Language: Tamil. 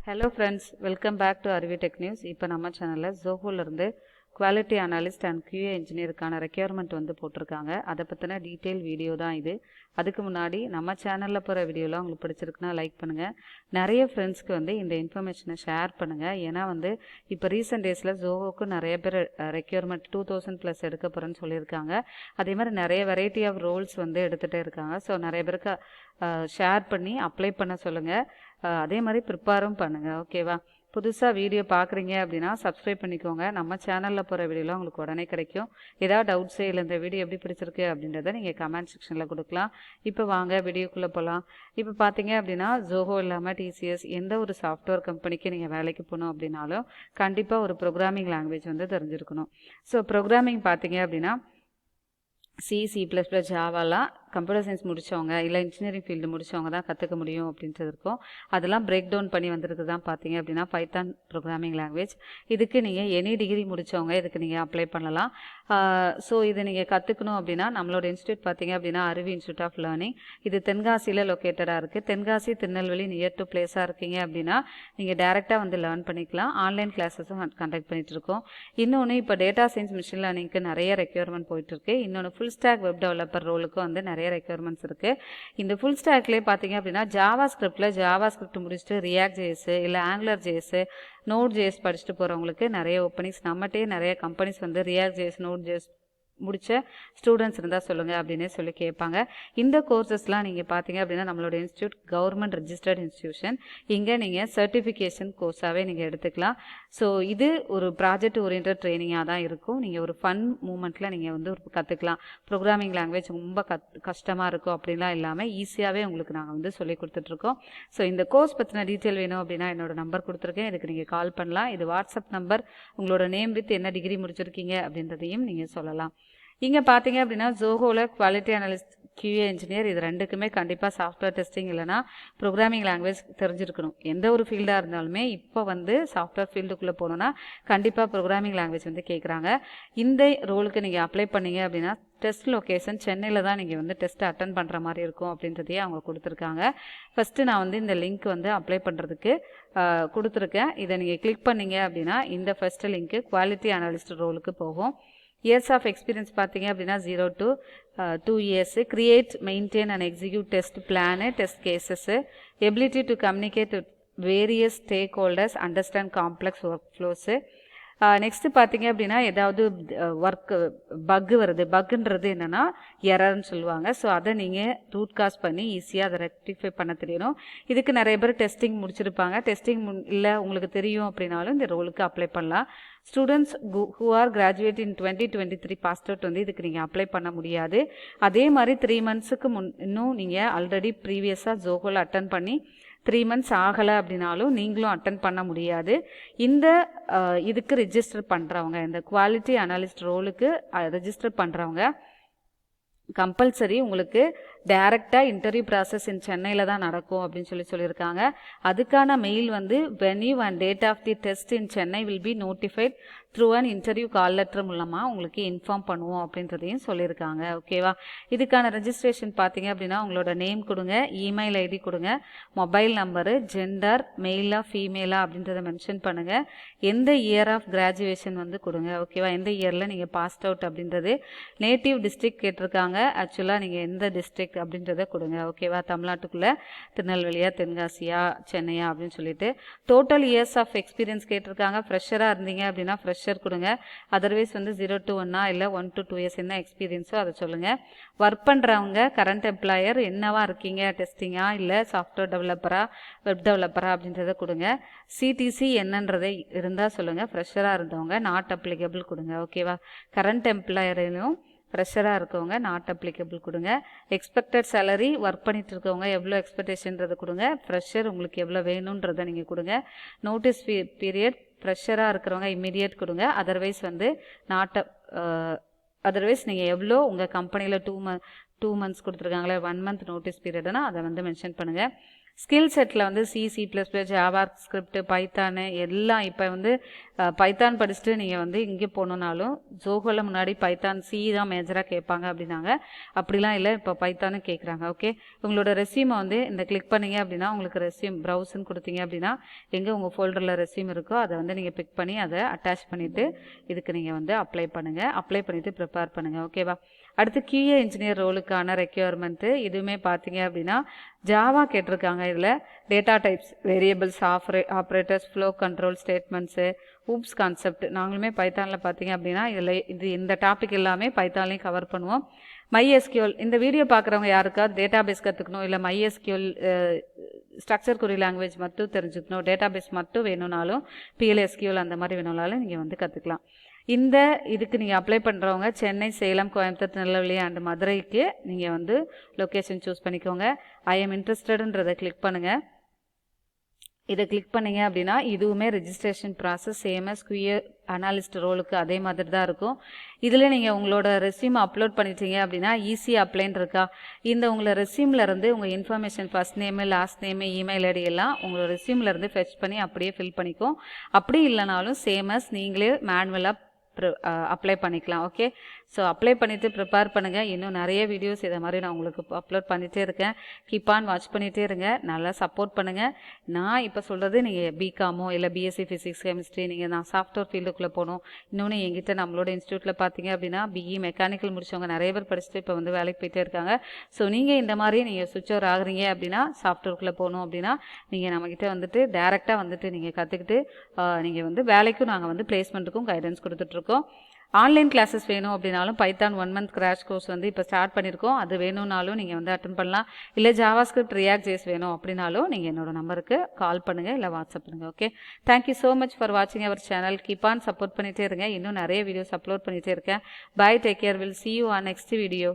Hello friends, welcome back to Aruvi Tech News. இப்போ நம்ம சேனல்ல ZOHOல இருந்து குவாலிட்டி அனலிஸ்ட் அண்ட் QA இன்ஜினியருக்கான ரெக்யர்மெண்ட் வந்து போட்டிருக்காங்க. அதை பற்றின டீட்டெயில் வீடியோ தான் இது. அதுக்கு முன்னாடி நம்ம சேனலில் போகிற வீடியோலாம் உங்களுக்கு பிடிச்சிருக்குன்னா லைக் பண்ணுங்கள். நிறைய ஃப்ரெண்ட்ஸ்க்கு வந்து இந்த இன்ஃபர்மேஷனை ஷேர் பண்ணுங்கள். ஏன்னா வந்து இப்போ ரீசெண்ட் டேஸில் ZOHOக்கு நிறைய பேர் ரெக்யர்மெண்ட் 2000+ எடுக்க போகிறேன்னு சொல்லியிருக்காங்க. அதே மாதிரி நிறைய வெரைட்டி ஆஃப் ரோல்ஸ் வந்து எடுத்துகிட்டே இருக்காங்க. ஸோ நிறைய பேருக்கு ஷேர் பண்ணி அப்ளை பண்ண சொல்லுங்கள். அதே மாதிரி ப்ரிப்பேரும் பண்ணுங்கள். ஓகேவா? புதுசாக வீடியோ பார்க்குறீங்க அப்படின்னா சப்ஸ்கிரைப் பண்ணிக்கோங்க. நம்ம சேனலில் போகிற வீடியோலாம் உங்களுக்கு உடனே கிடைக்கும். ஏதாவது டவுட்ஸே இல்லை இந்த வீடியோ எப்படி பிடிச்சிருக்கு அப்படின்றத நீங்கள் கமெண்ட் செக்ஷனில் கொடுக்கலாம். இப்போ வாங்க வீடியோக்குள்ளே போகலாம். இப்போ பார்த்தீங்க அப்படின்னா ZOHO இல்லாமல் TCS எந்த ஒரு சாஃப்ட்வேர் கம்பெனிக்கு நீங்கள் வேலைக்கு போகணும் அப்படின்னாலும் கண்டிப்பாக ஒரு ப்ரோக்ராமிங் லாங்குவேஜ் வந்து தெரிஞ்சிருக்கணும். ஸோ ப்ரோக்ராமிங் பார்த்தீங்க அப்படின்னா C++, ஜாவாலாம் கம்ப்யூட்டர் சயின்ஸ் முடித்தவங்க இல்லை இன்ஜினியரிங் ஃபீல்டு முடித்தவங்க தான் கற்றுக்க முடியும் அப்படின்றது இருக்கும். அதெல்லாம் பிரேக் டவுன் பண்ணி வந்துருக்கு தான் பார்த்தீங்க அப்படின்னா பைத்தான் ப்ரோக்ராமிங் லாங்குவேஜ். இதுக்கு நீங்கள் எனி டிகிரி முடித்தவங்க இதுக்கு நீங்கள் அப்ளை பண்ணலாம். ஸோ இதை நீங்கள் கற்றுக்கணும் அப்படின்னா நம்மளோட இன்ஸ்டியூட் பார்த்தீங்க அப்படின்னா அருவி இன்ஸ்டியூட் ஆஃப் லேர்னிங். இது தென்காசியில் லொக்கேட்டடாக இருக்குது. தென்காசி திருநெல்வேலி நியர் டு பிளேஸாக இருக்கீங்க அப்படின்னா நீங்கள் டேரெக்டாக வந்து லேர்ன் பண்ணிக்கலாம். ஆன்லைன் கிளாஸஸும் கண்டக்ட் பண்ணிகிட்ருக்கோம். இன்னொன்று இப்போ டேட்டா சயின்ஸ் மிஷின் லேர்னிங்க்கு நிறைய ரெக்யர்மெண்ட் போயிட்டுருக்கு. இன்னொன்று ஃபுல் ஸ்டாக் வெப் டெவலப்பர் ரோலுக்கும் வந்து நிறைய ரெக்யர்மெண்ட்ஸ் இருக்குது. இந்த ஃபுல் ஸ்டாக்லேயே பார்த்தீங்க அப்படின்னா ஜாவா ஸ்கிரிப்ட் முடிச்சுட்டு ரியாக்ட் ஜேஎஸ் இல்லை ஆங்குலர் ஜேஎஸ் நோட் ஜேஎஸ் படிச்சுட்டு போகிறவங்களுக்கு நிறைய ஓப்பனிங்ஸ் நம்மகிட்டே நிறைய கம்பெனிஸ் வந்து ரியாக்ட் ஜேஎஸ் நோட் ஜேஎஸ் முடித்த ஸ்டூடெண்ட்ஸ் இருந்தால் சொல்லுங்கள் அப்படின்னே சொல்லி கேட்பாங்க. இந்த கோர்சஸ்லாம் நீங்கள் பார்த்தீங்க அப்படின்னா நம்மளோட இன்ஸ்டியூட் கவர்மெண்ட் ரெஜிஸ்டர்ட் இன்ஸ்டியூஷன். இங்கே நீங்கள் சர்டிஃபிகேஷன் கோர்ஸாகவே நீங்கள் எடுத்துக்கலாம். ஸோ இது ஒரு ப்ராஜெக்ட் ஓரியன்ட் ட்ரைனிங்காக தான் இருக்கும். நீங்கள் ஒரு ஃபன் மூமெண்ட்டில் நீங்கள் வந்து ஒரு கற்றுக்கலாம். ப்ரோக்ராமிங் லாங்குவேஜ் ரொம்ப கஷ்டமாக இருக்கும் அப்படின்லாம் இல்லாமல் ஈஸியாகவே உங்களுக்கு நாங்கள் வந்து சொல்லி கொடுத்துட்ருக்கோம். ஸோ இந்த கோர்ஸ் பற்றின டீட்டெயில் வேணும் அப்படின்னா என்னோட நம்பர் கொடுத்துருக்கேன். இதுக்கு நீங்கள் கால் பண்ணலாம். இது வாட்ஸ்அப் நம்பர். உங்களோட நேம் வித் என்ன டிகிரி முடிச்சிருக்கீங்க அப்படின்றதையும் நீங்கள் சொல்லலாம். இங்கே பார்த்தீங்க அப்படின்னா ZOHOவில் குவாலிட்டி அனலிஸ்ட் QA இன்ஜினியர் இது ரெண்டுக்குமே கண்டிப்பாக சாஃப்ட்வேர் டெஸ்டிங் இல்லைனா ப்ரோக்ராமிங் லாங்குவேஜ் தெரிஞ்சிருக்கணும். எந்த ஒரு ஃபீல்டாக இருந்தாலுமே இப்போ வந்து சாஃப்ட்வேர் ஃபீல்டுக்குள்ளே போகணுன்னா கண்டிப்பாக ப்ரோக்ராமிங் லாங்குவேஜ் வந்து கேட்குறாங்க. இந்த ரோலுக்கு நீங்கள் அப்ளை பண்ணீங்க அப்படின்னா டெஸ்ட் லொக்கேஷன் சென்னையில் தான் நீங்கள் வந்து டெஸ்ட் அட்டன் பண்ணுற மாதிரி இருக்கும் அப்படின்றதையே அவங்க கொடுத்துருக்காங்க. ஃபஸ்ட்டு நான் வந்து இந்த லிங்க் வந்து அப்ளை பண்ணுறதுக்கு கொடுத்துருக்கேன். இதை நீங்கள் கிளிக் பண்ணீங்க அப்படின்னா இந்த ஃபஸ்ட்டு லிங்க்கு குவாலிட்டி அனலிஸ்ட் ரோலுக்கு போகும். இயர்ஸ் ஆஃப் எக்ஸ்பீரியன்ஸ் பார்த்தீங்க அப்படின்னா 0 to 2 years. Create maintain and execute test plan test cases ability to communicate with various stakeholders understand complex workflows. Next பார்த்தீங்க அப்படின்னா ஏதாவது பக்கு வருது. பக்குன்றது என்னென்னா எரர்னு சொல்லுவாங்க. ஸோ அதை நீங்கள் ரூட் காஸ் பண்ணி ஈஸியாக அதை ரெக்டிஃபை பண்ண தெரியணும். இதுக்கு நிறைய பேர் டெஸ்டிங் முடிச்சிருப்பாங்க. டெஸ்டிங் இல்லை உங்களுக்கு தெரியும் அப்படின்னாலும் இந்த ரோலுக்கு அப்ளை பண்ணலாம். Students who are graduate in 2023 passed out வந்து இதுக்கு நீங்கள் அப்ளை பண்ண முடியாது. அதே மாதிரி 3 monthsக்கு இன்னும் நீங்கள் ஆல்ரெடி ப்ரீவியஸாக ZOHOவில் அட்டன் பண்ணி 3 months ஆகலை அப்படின்னாலும் நீங்களும் அட்டன் பண்ண முடியாது. இந்த இதுக்கு ரெஜிஸ்டர் பண்ணுறவங்க இந்த குவாலிட்டி அனலிஸ்ட் ரோலுக்கு ரெஜிஸ்டர் பண்ணுறவங்க கம்பல்சரி உங்களுக்கு டைரெக்டாக இன்டர்வியூ ப்ராசஸ் இன் சென்னையில் தான் நடக்கும் அப்படின்னு சொல்லியிருக்காங்க. அதுக்கான மெயில் வந்து venue and date of the test in Chennai will be notified through an interview call letter மூலமாக உங்களுக்கு இன்ஃபார்ம் பண்ணுவோம் அப்படின்றதையும் சொல்லியிருக்காங்க. ஓகேவா? இதுக்கான ரெஜிஸ்ட்ரேஷன் பார்த்தீங்க அப்படின்னா உங்களோட நேம் கொடுங்க, இமெயில் ஐடி கொடுங்க, மொபைல் நம்பரு, ஜெண்டர் மெயிலாக ஃபீமேலாக அப்படின்றத மென்ஷன் பண்ணுங்கள், எந்த இயர் ஆஃப் கிராஜுவேஷன் வந்து கொடுங்க. ஓகேவா? எந்த இயரில் நீங்கள் பாஸ்ட் அவுட் அப்படின்றது, நேட்டிவ் டிஸ்ட்ரிக்ட் கேட்டிருக்காங்க. ஆக்சுவலாக நீங்கள் எந்த டிஸ்ட்ரிக்ட் அப்படின்றத கொடுங்க. ஓகேவா? தமிழ்நாட்டுக்குள்ளே திருநெல்வேலியா தென்காசியா சென்னையா அப்படின்னு சொல்லிட்டு டோட்டல் இயர்ஸ் ஆஃப் எக்ஸ்பீரியன்ஸ் கேட்டிருக்காங்க. ஃப்ரெஷராக இருந்தீங்க அப்படின்னா ஃப்ரெஷர் கொடுங்க. அதர்வைஸ் வந்து 0 to 1 இல்லை 1 to 2 years என்ன எக்ஸ்பீரியன்ஸோ அதை சொல்லுங்கள். ஒர்க் பண்ணுறவங்க கரண்ட் எம்ப்ளாயர் என்னவா இருக்கீங்க, டெஸ்டிங்கா இல்லை சாஃப்ட்வேர் டெவலப்பரா வெப் டெவலப்பரா அப்படின்றத கொடுங்க. CTC என்னன்றதை இருந்தால் சொல்லுங்கள். ஃப்ரெஷராக இருந்தவங்க நாட் அப்ளிகபிள் கொடுங்க. ஓகேவா? கரண்ட் எம்ப்ளாயரையும் ஃப்ரெஷராக இருக்கவங்க நாட் அப்ளிகபிள் கொடுங்க. எக்ஸ்பெக்டட் சேலரி ஒர்க் பண்ணிட்டு இருக்கவங்க எவ்வளோ எக்ஸ்பெக்டேஷன்றதை கொடுங்க. ஃப்ரெஷர் உங்களுக்கு எவ்வளோ வேணுன்றதை நீங்கள் கொடுங்க. நோட்டீஸ் பீரியட் ஃப்ரெஷராக இருக்கிறவங்க இம்மீடியட் கொடுங்க. அதர்வைஸ் வந்து அதர்வைஸ் நீங்கள் எவ்வளோ உங்கள் கம்பெனியில் 2 months கொடுத்துருக்காங்களே 1 month நோட்டீஸ் பீரியட்னா அதை வந்து மென்ஷன் பண்ணுங்கள். ஸ்கில் செட்டில் வந்து C++, ஜாவா ஸ்கிரிப்ட், பைத்தானு எல்லாம் இப்போ வந்து பைத்தான் படிச்சுட்டு நீங்கள் வந்து இங்கே போகணுன்னாலும் ஜோஹோவில் முன்னாடி பைத்தான் C தான் மேஜராக கேட்பாங்க அப்படின்னாங்க. அப்படிலாம் இல்லை, இப்போ பைத்தானு கேட்குறாங்க. ஓகே, உங்களோட ரெஸ்யூமை வந்து இந்த கிளிக் பண்ணிங்க அப்படின்னா உங்களுக்கு ரெஸ்யூம் ப்ரௌஸ்ன்னு கொடுத்தீங்க அப்படின்னா எங்கே உங்கள் ஃபோல்டரில் ரெஸ்யூம் இருக்கோ அதை வந்து நீங்கள் பிக் பண்ணி அதை அட்டாச் பண்ணிவிட்டு இதுக்கு நீங்கள் வந்து அப்ளை பண்ணுங்கள். அப்ளை பண்ணிவிட்டு ப்ரிப்பேர் பண்ணுங்கள். ஓகேவா? அடுத்து QA இன்ஜினியர் ரோலுக்கான ரெக்யர்மெண்ட்டு இதுவுமே பார்த்தீங்க அப்படின்னா ஜாவா கேட்டிருக்காங்க. இதில் data types, variables, operators, flow control, statements, oops concept நாங்களுமே பைத்தானில் பார்த்தீங்க அப்படின்னா இந்த டாபிக் எல்லாமே பைத்தான்லேயும் கவர் பண்ணுவோம். MySQL இந்த வீடியோ பார்க்குறவங்க யாருக்காவது டேட்டா பேஸ் கற்றுக்கணும், இல்லை MySQL ஸ்ட்ரக்சர் query லாங்குவேஜ் மட்டும் தெரிஞ்சுக்கணும், டேட்டா பேஸ் மட்டும் வேணும்னாலும் PLSQL அந்த மாதிரி வேணும்னாலும் நீங்கள் வந்து கற்றுக்கலாம். இந்த இதுக்கு நீங்கள் அப்ளை பண்ணுறவங்க சென்னை, சேலம், கோயம்புத்தூர், திருநெல்வேலி அண்ட் மதுரைக்கு நீங்கள் வந்து லொக்கேஷன் சூஸ் பண்ணிக்கோங்க. ஐ எம் இன்ட்ரெஸ்டடுன்றதை கிளிக் பண்ணுங்கள். இதை கிளிக் பண்ணிங்க அப்படின்னா இதுவுமே registration process same as QA analyst ரோலுக்கு அதே மாதிரி தான் இருக்கும். இதில் நீங்கள் உங்களோட ரெஸ்யூம் அப்லோட் பண்ணிட்டீங்க அப்படின்னா ஈஸி அப்ளைன்னு இருக்கா, இந்த உங்களை ரெஸ்யூம்லேருந்து உங்கள் information first name, last name, email ID எல்லாம் உங்களோட ரெஸ்யூம்லேருந்து ஃபெச் பண்ணி அப்படியே ஃபில் பண்ணிக்கும். அப்படி இல்லைனாலும் சேமஸ் நீங்களே மேனுவலாக அப்ளை பண்ணிக்கலாம். ஓகே, ஸோ அப்ளை பண்ணிவிட்டு ப்ரிப்பேர் பண்ணுங்கள். இன்னும் நிறைய வீடியோஸ் இதை மாதிரி நான் உங்களுக்கு அப்லோட் பண்ணிகிட்டே இருக்கேன். கீப் ஆன் வாட்ச் பண்ணிகிட்டே இருங்க, நல்லா சப்போர்ட் பண்ணுங்கள். நான் இப்போ சொல்கிறது நீங்கள் பிகாமோ இல்லை BSc ஃபிசிக்ஸ், கெமிஸ்ட்ரி நீங்கள் நான் சாஃப்ட்வேர் ஃபீல்டுக்குள்ளே போகணும். இன்னொன்று எங்கிட்ட நம்மளோட இன்ஸ்டியூட்டில் பார்த்தீங்க அப்படின்னா BE மெக்கானிக்கல் முடிச்சவங்க நிறைய பேர் படிச்சுட்டு இப்போ வந்து வேலைக்கு போயிட்டே இருக்காங்க. ஸோ நீங்கள் இந்த மாதிரி நீங்கள் சுவிட்ச் ஓவர் ஆகுறீங்க அப்படின்னா சாஃப்ட்வேர்க்குள்ளே போகணும் அப்படின்னா நீங்கள் நம்மக்கிட்ட வந்துட்டு டேரெக்டாக வந்துட்டு நீங்கள் கற்றுக்கிட்டு நீங்கள் வந்து வேலைக்கும் நாங்கள் வந்து பிளேஸ்மெண்ட்டுக்கும் கைடன்ஸ் கொடுத்துட்ருக்கோம். ஆன்லைன் கிளாஸஸ் வேணும் அப்படின்னாலும் பைத்தான் 1 month கிராஷ் கோர்ஸ் வந்து இப்போ ஸ்டார்ட் பண்ணியிருக்கோம். அது வேணும்னாலும் நீங்கள் வந்து அட்டன் பண்ணலாம். இல்லை ஜாவா ஸ்கிரிப்ட், ரியாக்ட் ஜேஸ் வேணும் அப்படின்னாலும் நீங்கள் என்னோட நம்பருக்கு கால் பண்ணுங்கள், இல்லை வாட்ஸ்அப் பண்ணுங்கள். Okay, thank you so much for வாட்சிங் our channel. Keep on support பண்ணிகிட்டே இருங்க. இன்னும் நிறைய வீடியோஸ் அப்லோட் பண்ணிகிட்டே இருக்கேன். Bye, take care, will see you on next video.